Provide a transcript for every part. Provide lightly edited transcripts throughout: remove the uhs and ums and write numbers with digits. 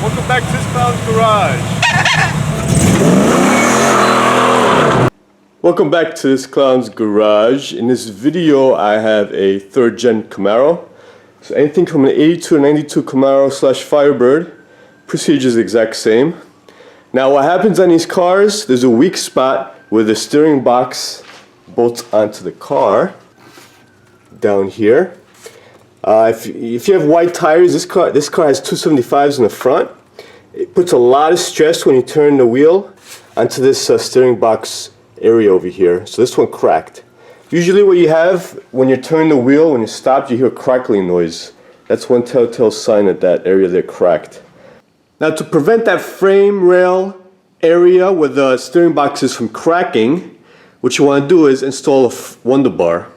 Welcome back to this clown's garage. Welcome back to this clown's garage. In this video I have a 3rd gen Camaro. So anything from an 82 or 92 Camaro / Firebird, procedure is the exact same. Now what happens on these cars, there's a weak spot where the steering box bolts onto the car, down here. If you have white tires, this car has 275s in the front. It puts a lot of stress when you turn the wheel onto this steering box area over here. So this one cracked. Usually what you have when you turn the wheel, when you stop, you hear a crackling noise. That's one telltale sign that that area there cracked. Now to prevent that frame rail area where the steering box is from cracking, what you want to do is install a wonder bar.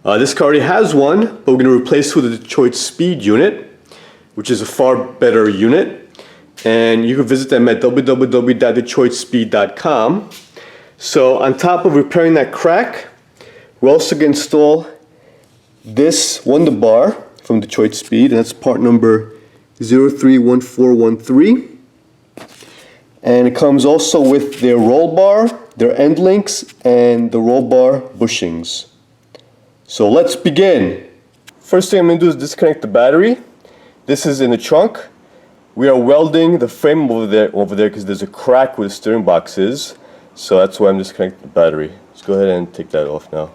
This car already has one, but we're going to replace it with a Detroit Speed unit, which is a far better unit. And you can visit them at www.detroitspeed.com. So on top of repairing that crack, we're also going to install this wonder bar from Detroit Speed, and that's part number 031413. And it comes also with their roll bar, their end links, and the roll bar bushings. So let's begin. First thing I'm going to do is disconnect the battery. This is in the trunk. We are welding the frame over there because there's a crack where the steering box is. So that's why I'm disconnecting the battery. Let's go ahead and take that off now.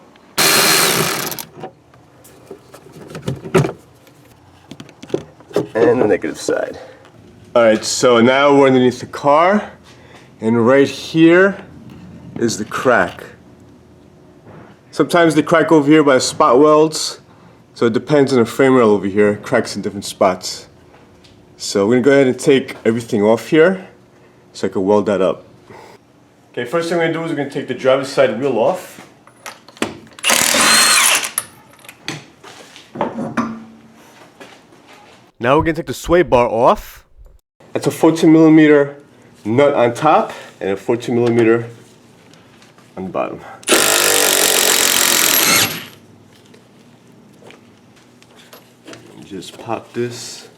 And the negative side. Alright, so now we're underneath the car. And right here is the crack. Sometimes they crack over here by spot welds, so it depends on the frame rail over here. It cracks in different spots. So we're going to go ahead and take everything off here so I can weld that up. Okay, first thing we're going to do is we're going to take the driver's side wheel off. Now we're going to take the sway bar off. That's a 14mm nut on top and a 14mm on the bottom. Just pop this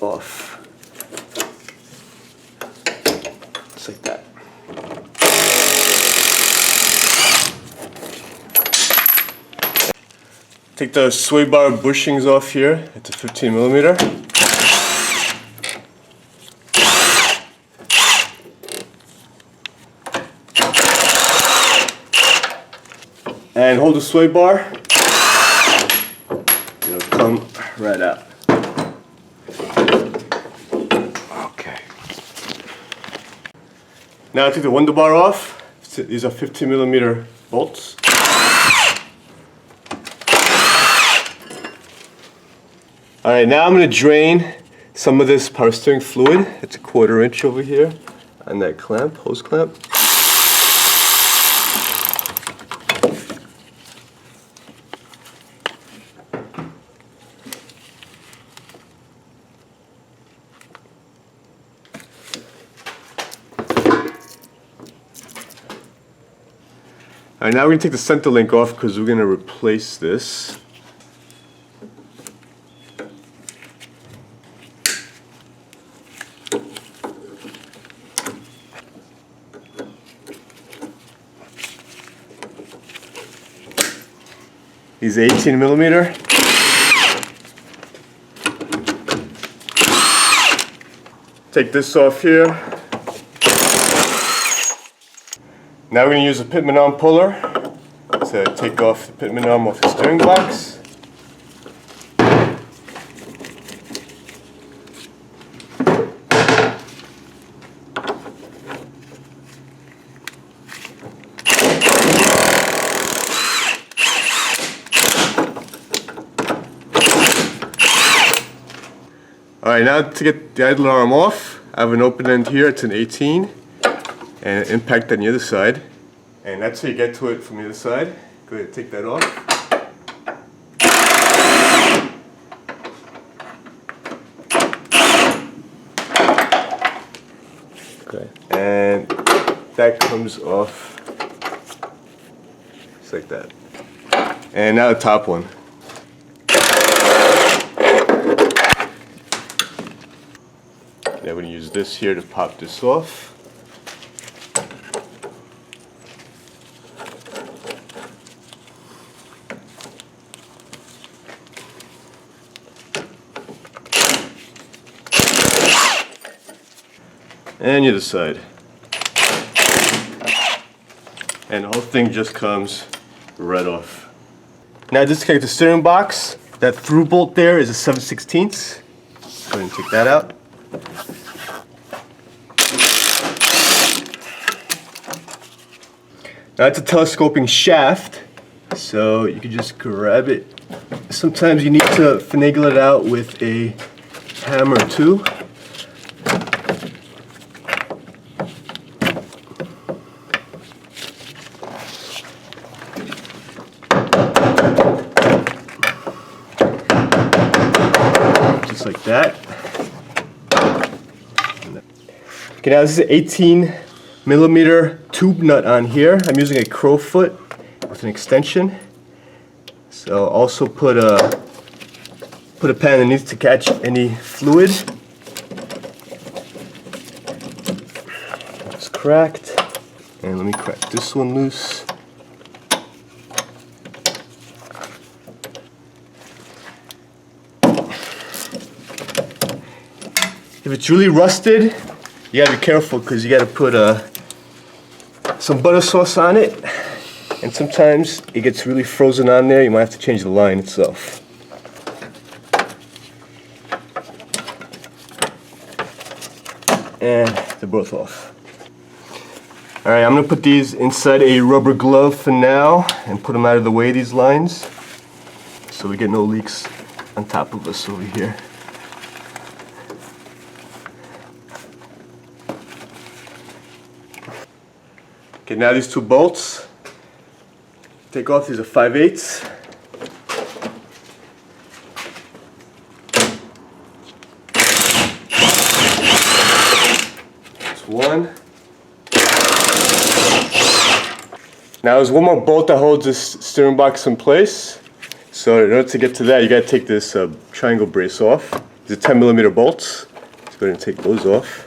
off, just like that. Take the sway bar bushings off here. It's a 15mm. And hold the sway bar. It'll come right out. Okay. Now I take the wonder bar off. These are 15mm bolts. Alright, now I'm going to drain some of this power steering fluid. It's a 1/4 inch over here on that clamp, hose clamp. Alright, now we're going to take the center link off because we're going to replace this. He's 18mm. Take this off here. Now we're going to use a pitman arm puller to take off the pitman arm off the steering box. Alright, now to get the idler arm off, I have an open end here, it's an 18, and an impact on the other side. And that's how you get to it from the other side. Go ahead and take that off. Okay, and that comes off just like that. And now the top one. Now we're going to use this here to pop this off. And the other side. And the whole thing just comes right off. Now disconnect the steering box. That through bolt there is a 7/16. Go ahead and take that out. Now it's a telescoping shaft, so you can just grab it. Sometimes you need to finagle it out with a hammer too. Just like that. Okay, now this is an 18mm tube nut on here. I'm using a crowfoot with an extension. So also put a pan underneath to catch any fluid. It's cracked. And let me crack this one loose. If it's really rusted, you gotta be careful because you gotta put some butter sauce on it, and sometimes it gets really frozen on there. You might have to change the line itself. And they're both off. Alright, I'm gonna put these inside a rubber glove for now and put them out of the way, these lines, so we get no leaks on top of us over here. Okay, now these two bolts, take off. These are 5/8. That's one. Now there's one more bolt that holds this steering box in place. So in order to get to that, you gotta take this triangle brace off. These are 10mm bolts. Let's go ahead and take those off.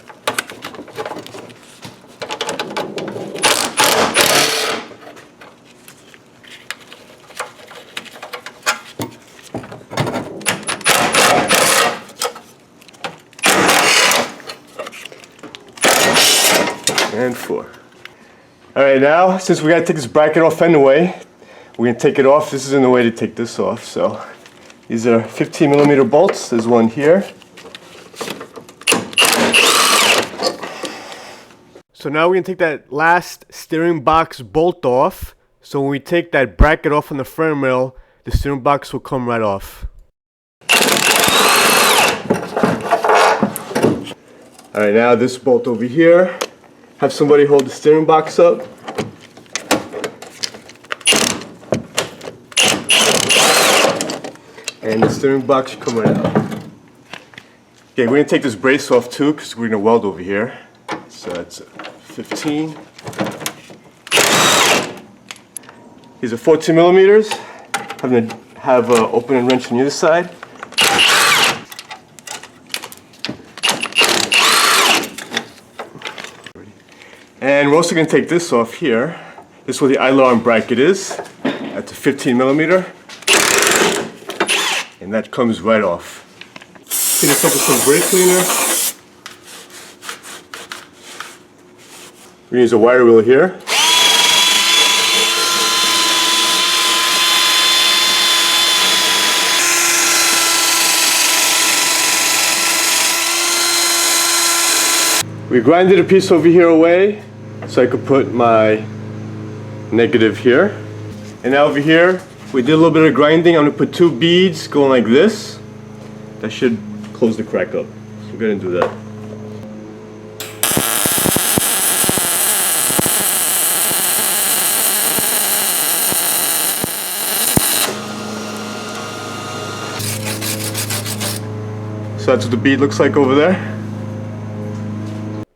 And 4. Alright, now since we gotta take this bracket off anyway, we're gonna take it off. This isn't the way to take this off. So these are 15mm bolts. There's one here. So now we're gonna take that last steering box bolt off. So when we take that bracket off on the frame rail, the steering box will come right off. Alright, now this bolt over here. Have somebody hold the steering box up. And the steering box should come right out. Okay, we're going to take this brace off too because we're going to weld over here. So that's 15. These are 14mm. I'm going to have an open and wrench on the other side. And we're also going to take this off here. This is where the idler arm bracket is. That's a 15mm. And that comes right off. Clean this up with some brake cleaner. We're going to use a wire wheel here. We grinded a piece over here away so I could put my negative here. And now over here, we did a little bit of grinding. I'm going to put 2 beads going like this. That should close the crack up. So we're going to do that. So that's what the bead looks like over there.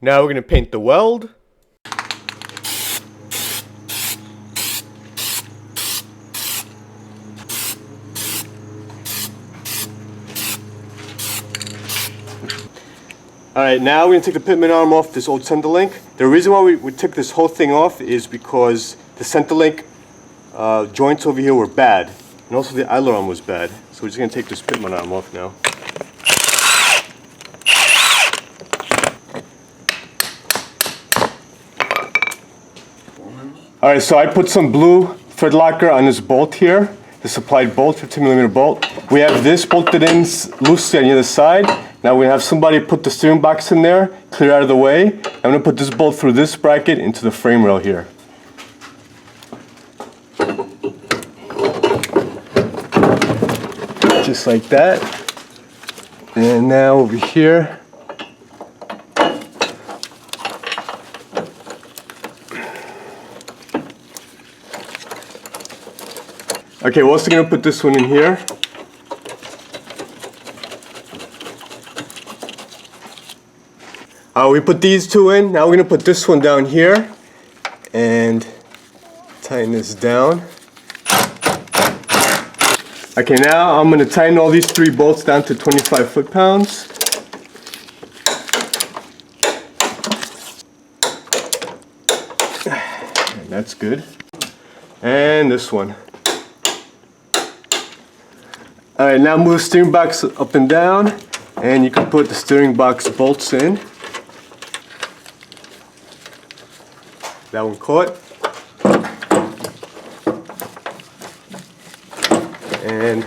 Now we're going to paint the weld. Alright, now we're going to take the pitman arm off this old center link. The reason why we took this whole thing off is because the center link joints over here were bad. And also the idler arm was bad. So we're just going to take this pitman arm off now. Alright, so I put some blue thread locker on this bolt here. The supplied bolt, 15mm bolt. We have this bolted in loosely on the other side. Now we have somebody put the steering box in there, clear out of the way. I'm going to put this bolt through this bracket into the frame rail here. Just like that. And now over here. Okay, we're also going to put this one in here. We put these two in. Now we're going to put this one down here and tighten this down. Okay, now I'm going to tighten all these 3 bolts down to 25 foot-pounds. And that's good. And this one. Alright, now move the steering box up and down, and you can put the steering box bolts in. That one caught. And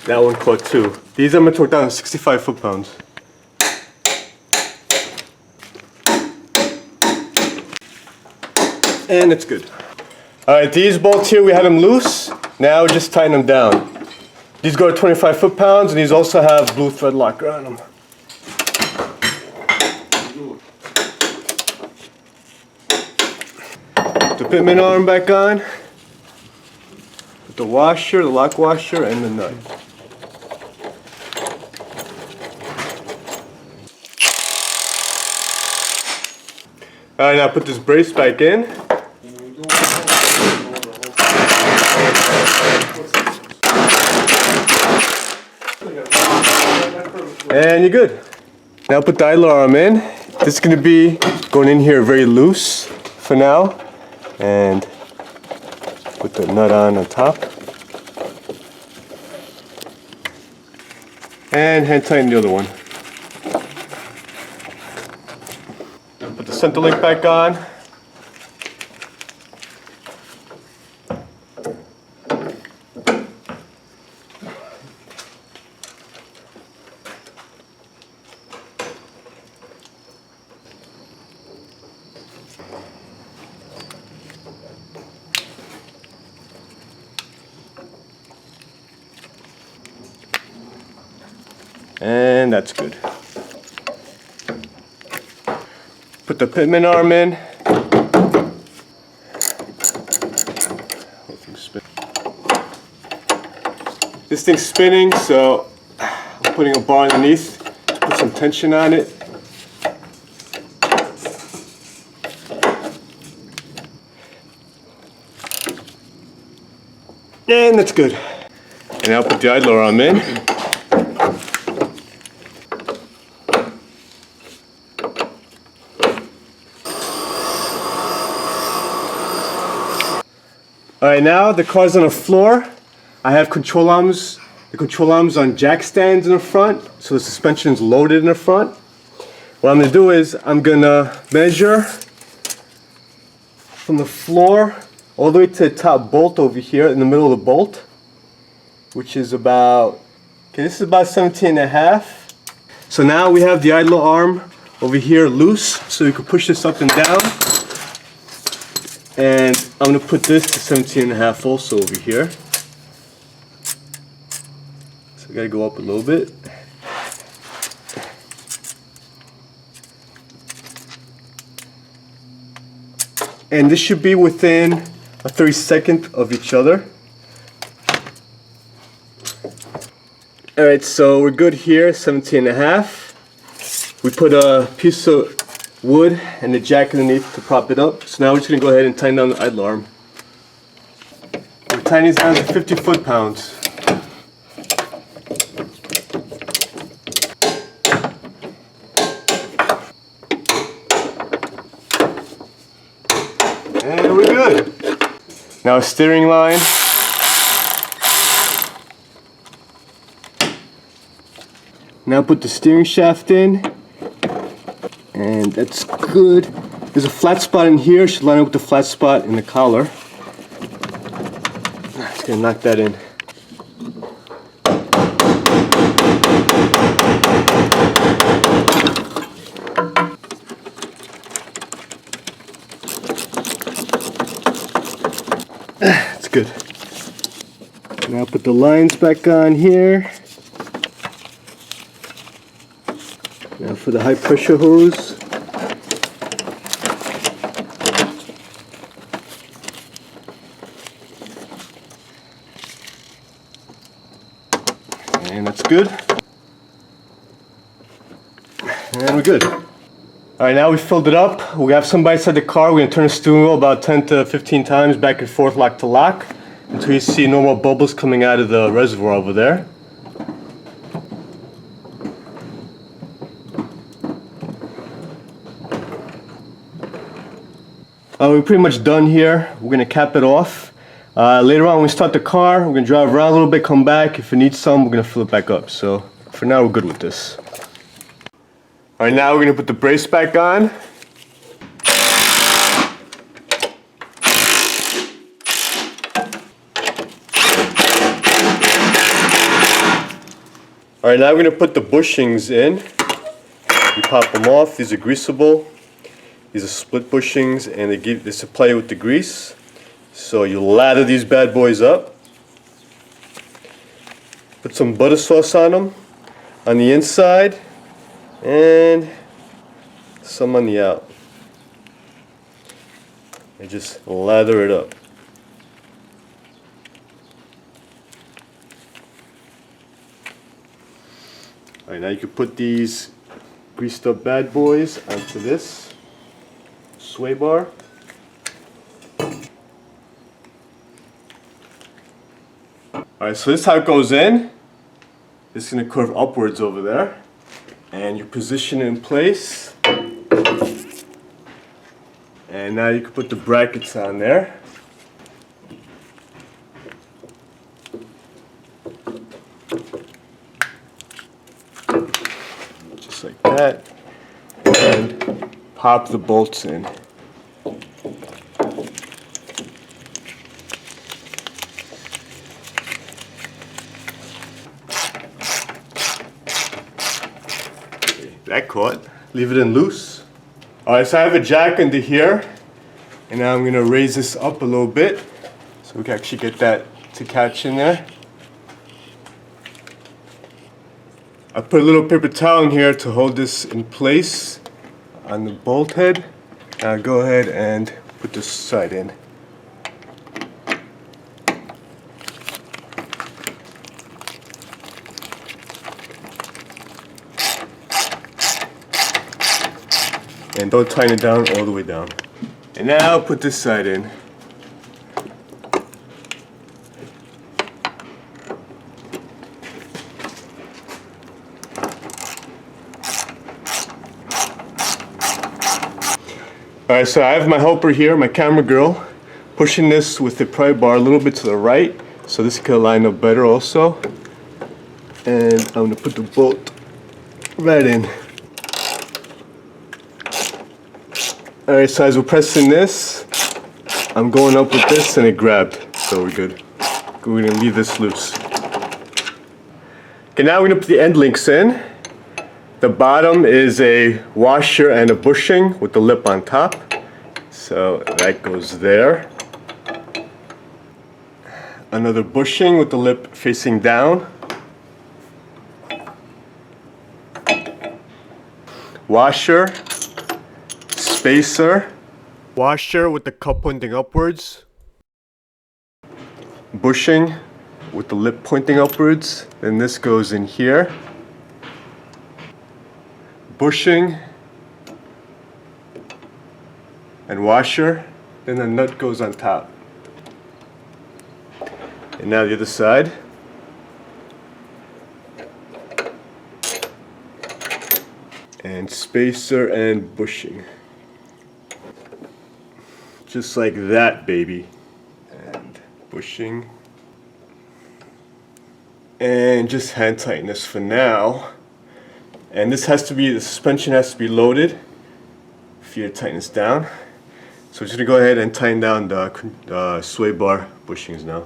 that one caught too. These I'm going to torque down to 65 foot-pounds. And it's good. Alright, these bolts here, we had them loose. Now just tighten them down. These go to 25 foot-pounds, and these also have blue thread locker on them. Put the pitman arm back on. Put the washer, the lock washer, and the nut. Alright, now put this brace back in. And you're good. Now put the idler arm in. This is going to be going in here very loose for now. And put the nut on top. And hand tighten the other one. Now put the center link back on. And that's good. Put the pitman arm in. This thing's spinning, so I'm putting a bar underneath to put some tension on it. And that's good. And now put the idler arm in. Alright, now the car's on the floor. I have control arms. The control arms on jack stands in the front, so the suspension's loaded in the front. What I'm going to do is I'm going to measure from the floor all the way to the top bolt over here in the middle of the bolt, which is about, okay, this is about 17.5. So now we have the idler arm over here loose, so you can push this up and down. And I'm going to put this to 17.5 also over here. So I got to go up a little bit. And this should be within a 32nd of each other. Alright, so we're good here, 17.5. We put a piece of wood and the jack underneath to prop it up. So now we're just going to go ahead and tighten down the idler arm. We're tightening this down to 50 foot-pounds. good. Now steering line. Now put the steering shaft in, and that's good. There's a flat spot in here, should line up with the flat spot in the collar. Just gonna knock that in. That's good. Now put the lines back on here. Now for the high pressure hose. And that's good. And we're good. Alright, now we filled it up. We have somebody inside the car. We're going to turn the steering wheel about 10 to 15 times back and forth, lock to lock, until you see normal bubbles coming out of the reservoir over there. We're pretty much done here. We're going to cap it off. Later on when we start the car, we're going to drive around a little bit, come back. If it needs some, we're going to fill it back up. So for now, we're good with this. Alright, now we're going to put the brace back on. Alright, now we're going to put the bushings in. You pop them off. These are greasable. These are split bushings, and they supply you with the grease. So you lather these bad boys up. Put some butter sauce on them, on the inside, and some on the out. And just lather it up. Alright, now you can put these greased up bad boys onto this sway bar. Alright, so this is how it goes in. This is going to curve upwards over there. And you position it in place. And now you can put the brackets on there. Just like that. And pop the bolts in. That caught. Leave it in loose. Alright, so I have a jack under here, and now I'm going to raise this up a little bit so we can actually get that to catch in there. I put a little paper towel in here to hold this in place on the bolt head. Now go ahead and put this side in. And don't tighten it down all the way down. And now put this side in. Alright, so I have my helper here, my camera girl, pushing this with the pry bar a little bit to the right, so this can line up better also. And I'm going to put the bolt right in. Alright, so as we're pressing this, I'm going up with this and it grabbed, so we're good. We're going to leave this loose. Okay, now we're going to put the end links in. The bottom is a washer and a bushing with the lip on top. So that goes there. Another bushing with the lip facing down. Washer. Spacer. Washer with the cup pointing upwards. Bushing with the lip pointing upwards. Then this goes in here. Bushing and washer, then the nut goes on top. And now the other side. And spacer and bushing. Just like that, baby. And bushing. And just hand tighten this for now. And this has to be, the suspension has to be loaded for you to tighten this down. So I'm just going to go ahead and tighten down the sway bar bushings now.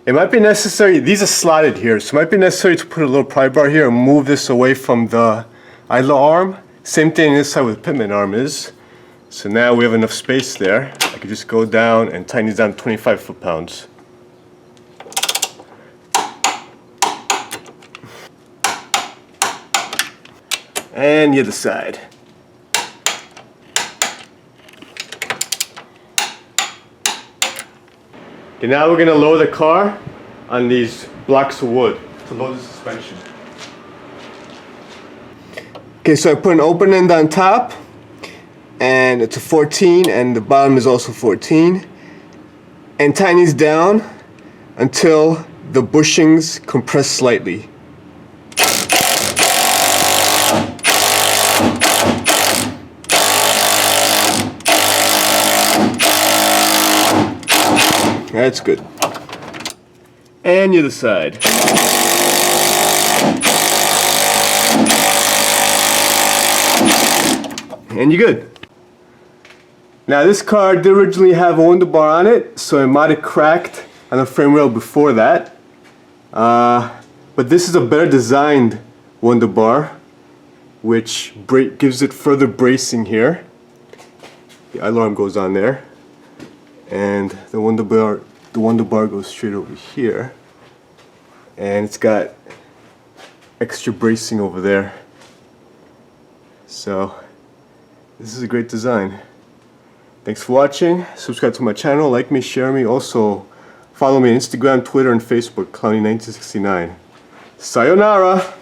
It might be necessary, these are slotted here, so it might be necessary to put a little pry bar here and move this away from the idler arm. Same thing this side with the pitman arm is. So now we have enough space there. I can just go down and tighten these down to 25 foot-pounds. And the other side. Okay, now we're going to lower the car on these blocks of wood to load the suspension. Okay, so I put an open end on top, and it's a 14, and the bottom is also 14. And tighten these down until the bushings compress slightly. That's good. And the other side. And you're good. Now this car did originally have a window bar on it, so it might have cracked on the frame rail before that. But this is a better designed window bar, which gives it further bracing here. The alarm goes on there. And the window bar goes straight over here, and it's got extra bracing over there. So this is a great design. Thanks for watching. Subscribe to my channel, like me, share me. Also follow me on Instagram, Twitter, and Facebook, Clowny1969. Sayonara.